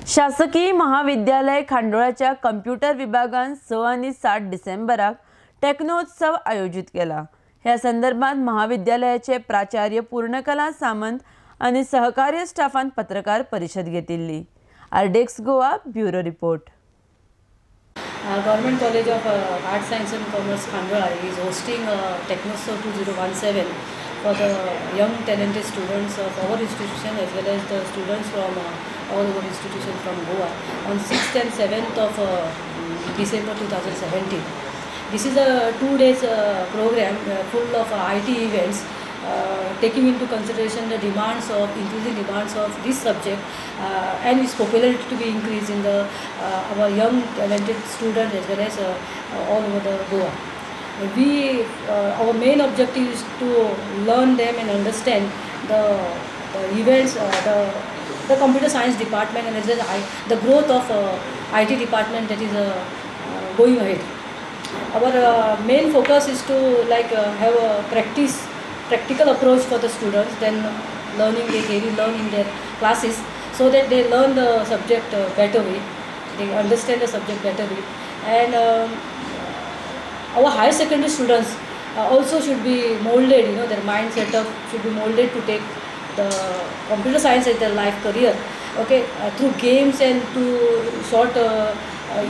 शासकीय महाविद्यालय खांडोळाच्या कंप्यूटर विभागान 6 आणि 7 डिसेंबराक टेक्नोत्सव आयोजित केला। ह्या संदर्भात महाविद्यालयाचे प्राचार्य पूर्णकला सामंत आणि सहकार्य स्टाफान पत्रकार परिषद घेतिल्ली। आरडेक्स Goa bureau report. Government College of Arts, Science and Commerce, Khandola is hosting Technoउत्सव 2017 for the young talented students of our institution as well as the students from all over institutions from Goa on 6th and 7th of December 2017. This is a 2 days program full of IT events taking into consideration the increasing demands of this subject and its popularity to be increased in the our young talented students as well as all over the Goa. Our main objective is to learn them and understand the events, the computer science department and as well as the growth of IT department that is going ahead. Our main focus is to have a practical approach for the students, then they learn in their classes so that they learn the subject better way, they understand the subject better way. And our higher secondary students also should be molded, their mind setup should be molded to take the computer science as their life career, through games and to short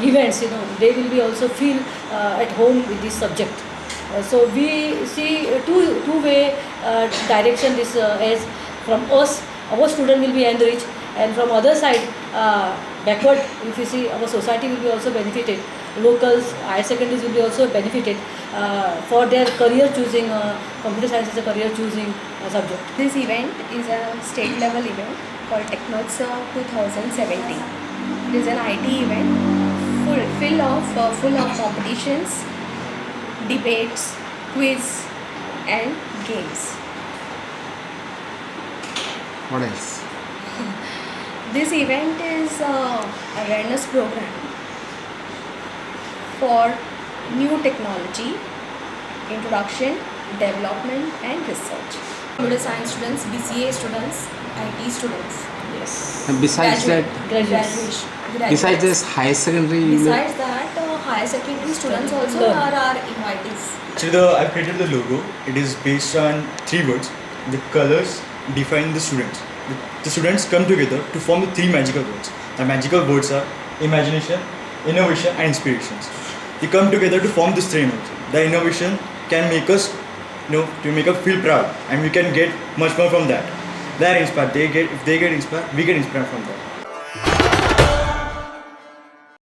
events, they will be also feel at home with this subject. So we see two-way direction this as from us, our student will be enriched, and from other side, backward, if you see, our society will be also benefited. Locals, higher secondaries will be also benefited for their career choosing, computer science is a career choosing subject. This event is a state level event called Technoउत्सव 2017. It is an IT event full of competitions, debates, quiz and games. What else? This event is a awareness program for new technology, introduction, development and research. Computer science students, BCA students, IT students. Yes. And besides Graduates. besides this higher secondary, Besides that, higher secondary students also Learn. are our invitees. Actually, I've created the logo. It is based on 3 words. The colors define the students. The students come together to form the 3 magical words. The magical words are imagination, innovation, and inspirations. They come together to form this 3 words. The innovation can make us, to make us feel proud, and we can get much more from that. They are inspired. If they get inspired, we get inspired from that.